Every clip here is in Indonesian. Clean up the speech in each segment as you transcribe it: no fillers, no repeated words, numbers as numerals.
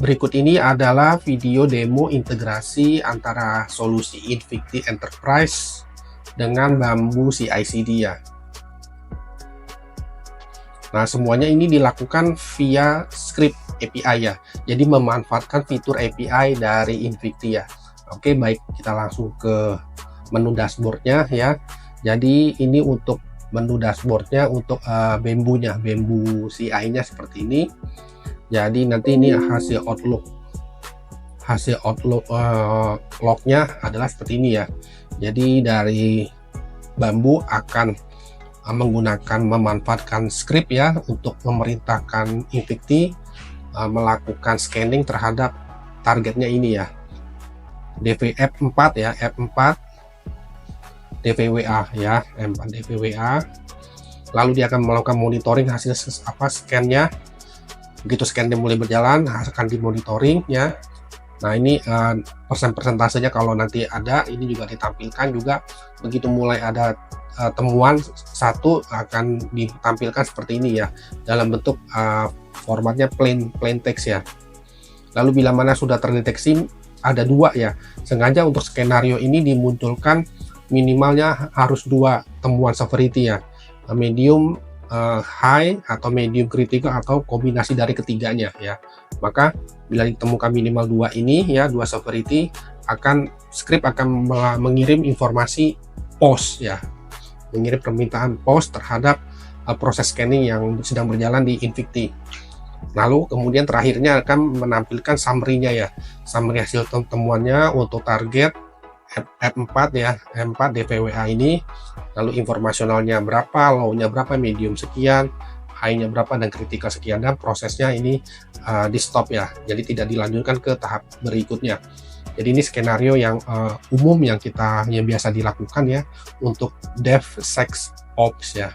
Berikut ini adalah video demo integrasi antara solusi Invicti Enterprise dengan Bamboo CI/CD ya. Nah, semuanya ini dilakukan via script API ya. Jadi memanfaatkan fitur API dari Invicti ya. Oke, baik, kita langsung ke menu dashboardnya ya. Jadi ini untuk menu dashboardnya untuk Bamboo CI-nya seperti ini. Jadi nanti ini hasil outlook lognya adalah seperti ini ya. Jadi dari Bamboo akan memanfaatkan script ya untuk memerintahkan Invicti melakukan scanning terhadap targetnya ini ya, F4 ya, F4 DVWA ya, M4 DVWA. Lalu dia akan melakukan monitoring hasil scan-nya. Begitu scan-nya mulai berjalan akan dimonitoring ya. Nah, ini persentasenya kalau nanti ada ini juga ditampilkan juga. Begitu mulai ada temuan satu akan ditampilkan seperti ini ya, dalam bentuk formatnya plain text ya. Lalu bila mana sudah terdeteksi ada dua ya, sengaja untuk skenario ini dimunculkan minimalnya harus dua temuan severity ya, medium high atau medium critical atau kombinasi dari ketiganya ya. Maka bila ditemukan minimal dua ini ya, dua severity, script akan mengirim informasi post ya, mengirim permintaan post terhadap proses scanning yang sedang berjalan di Invicti. Lalu kemudian terakhirnya akan menampilkan summary-nya ya, summary hasil temuannya untuk target F4 ya, M4 DVWA ini, lalu informasionalnya berapa, low-nya berapa, medium sekian, high-nya berapa, dan critical sekian, dan prosesnya ini di stop ya, jadi tidak dilanjutkan ke tahap berikutnya. Jadi ini skenario yang umum yang biasa dilakukan ya untuk DevSecOps ya.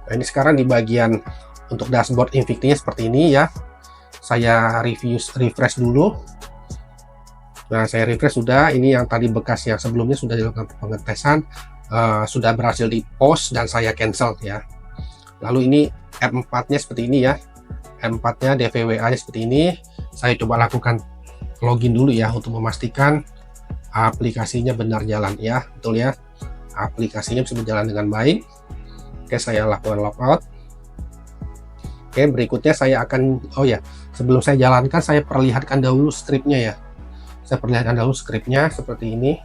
Nah, ini sekarang di bagian untuk dashboard Invicti-nya seperti ini ya. Saya refresh dulu. Nah, saya refresh sudah, ini yang tadi bekas yang sebelumnya sudah dilakukan pengetesan, sudah berhasil di post dan saya cancel ya. Lalu ini F4-nya seperti ini ya, M4-nya DVWA-nya seperti ini. Saya coba lakukan login dulu ya untuk memastikan aplikasinya benar jalan ya, betul ya, aplikasinya bisa berjalan dengan baik. Oke, saya lakukan logout. Oke, berikutnya saya akan, sebelum saya jalankan saya perlihatkan dahulu script-nya ya. Saya perlihatkan dahulu script-nya seperti ini.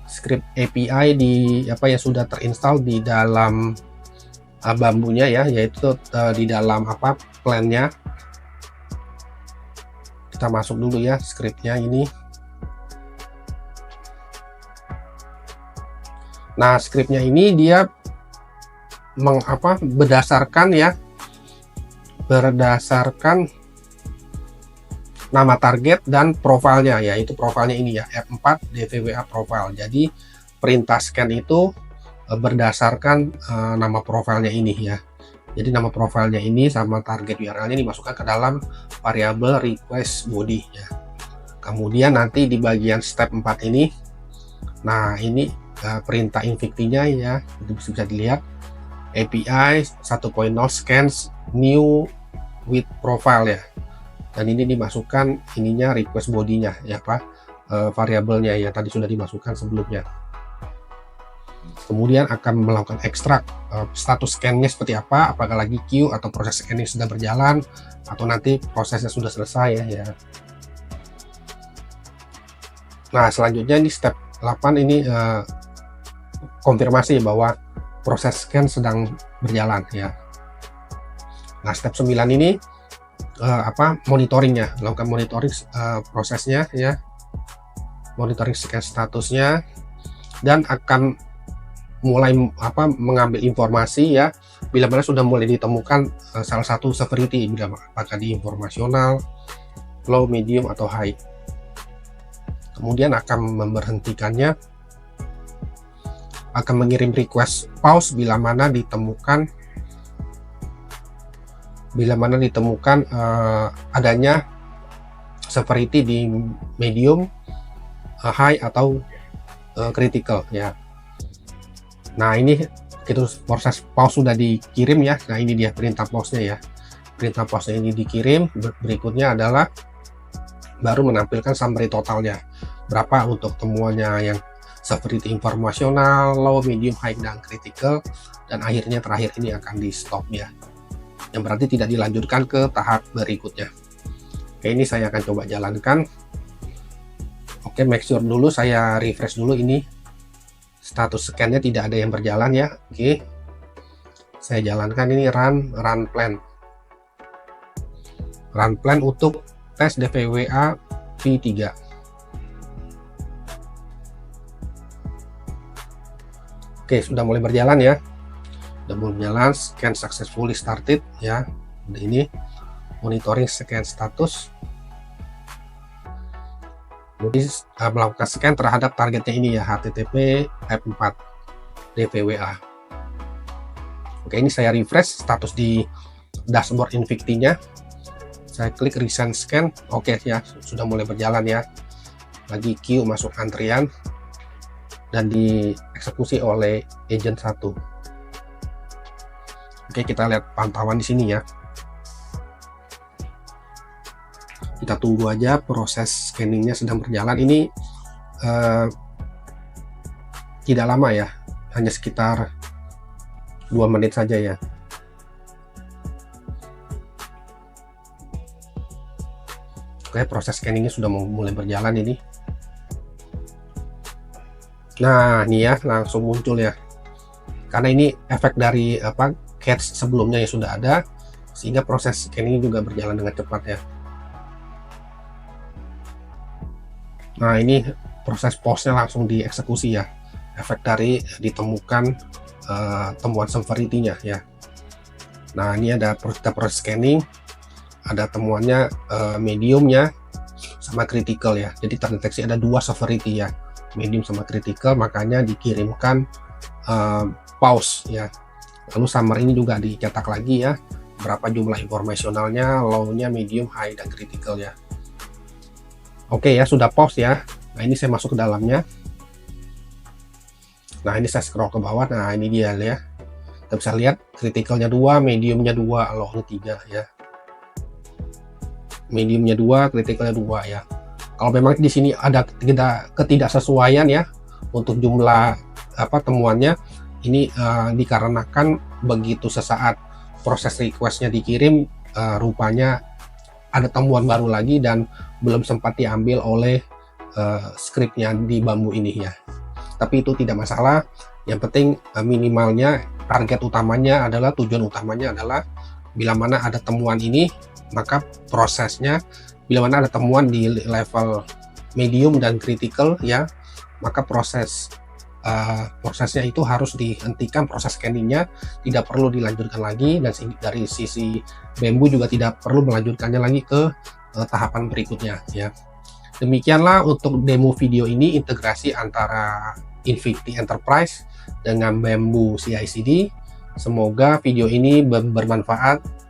Script API yang sudah terinstall di dalam Bamboo-nya ya, yaitu di dalam plan-nya. Kita masuk dulu ya script-nya ini. Nah, script-nya ini dia berdasarkan nama target dan profilnya, yaitu profilnya ini ya, F4 DVWA profile. Jadi perintah scan itu berdasarkan nama profilnya ini ya. Jadi nama profilnya ini sama target URL-nya dimasukkan ke dalam variabel request body ya. Kemudian nanti di bagian step 4 ini, nah ini perintah Invicti-nya ya, itu bisa dilihat API 1.0 scans new with profile ya. Dan ini dimasukkan ininya request body-nya ya, variabelnya ya, tadi sudah dimasukkan sebelumnya. Kemudian akan melakukan ekstrak status scan-nya seperti apa, apakah lagi queue atau proses scanning sudah berjalan atau nanti prosesnya sudah selesai ya. Nah, selanjutnya di step 8 ini konfirmasi bahwa proses scan sedang berjalan ya. Nah, step 9 ini monitoringnya, melakukan monitoring prosesnya ya, monitoring scan statusnya, dan akan mulai mengambil informasi ya bila mana sudah mulai ditemukan salah satu severity, apakah di informasional, low, medium, atau high. Kemudian akan memberhentikannya, akan mengirim request pause bila mana ditemukan adanya severity di medium, high, atau critical ya. Nah, ini itu proses pause sudah dikirim ya. Nah, ini dia perintah pause-nya ya. perintah pause ini dikirim, berikutnya adalah baru menampilkan summary totalnya, berapa untuk temuannya yang severity informasional, low, medium, high, dan critical, dan akhirnya terakhir ini akan di stop ya, yang berarti tidak dilanjutkan ke tahap berikutnya. Oke, ini saya akan coba jalankan. Oke, make sure dulu, saya refresh dulu ini status scan-nya tidak ada yang berjalan ya. Oke, saya jalankan ini run plan untuk tes DVWA V3. Oke, sudah mulai berjalan ya, sudah mulai berjalan. Scan successfully started ya. Ini monitoring scan status, jadi melakukan scan terhadap targetnya ini ya, HTTP F4 DVWA. Oke, ini saya refresh status di dashboard Invicti-nya. Saya klik recent scan. Oke ya, sudah mulai berjalan ya. Lagi queue masuk antrian dan dieksekusi oleh agent 1. Oke, kita lihat pantauan di sini ya. Kita tunggu aja, proses scanningnya sedang berjalan. Ini tidak lama ya, hanya sekitar 2 menit saja ya. Oke, proses scanningnya sudah mulai berjalan ini. Nah, ini ya langsung muncul ya, karena ini efek dari cache sebelumnya yang sudah ada, sehingga proses scanning juga berjalan dengan cepat ya. Nah, ini proses pause-nya langsung dieksekusi ya, efek dari ditemukan temuan severity-nya ya. Nah, ini ada proses scanning, ada temuannya mediumnya sama critical ya, jadi terdeteksi ada 2 severity ya, medium sama critical, makanya dikirimkan pause ya. Lalu summary ini juga dicetak lagi ya, berapa jumlah informasionalnya, low-nya, medium, high, dan critical ya. Oke ya, sudah pause ya. Nah, ini saya masuk ke dalamnya. Nah, ini saya scroll ke bawah. Nah, ini dia ya, kita bisa lihat critical-nya 2, mediumnya 2, low-nya 3 ya. Mediumnya 2, critical-nya 2 ya. Kalau memang di sini ada ketidaksesuaian ya untuk jumlah temuannya, ini dikarenakan begitu sesaat proses request-nya dikirim, rupanya ada temuan baru lagi dan belum sempat diambil oleh scriptnya di Bamboo ini ya. Tapi itu tidak masalah, yang penting minimalnya target utamanya adalah, tujuan utamanya adalah bila mana ada temuan ini, maka prosesnya, bila mana ada temuan di level medium dan critical ya, maka prosesnya itu harus dihentikan, proses scanningnya tidak perlu dilanjutkan lagi, dan dari sisi Bamboo juga tidak perlu melanjutkannya lagi ke tahapan berikutnya ya. Demikianlah untuk demo video ini, integrasi antara Invicti Enterprise dengan Bamboo CI/CD. Semoga video ini bermanfaat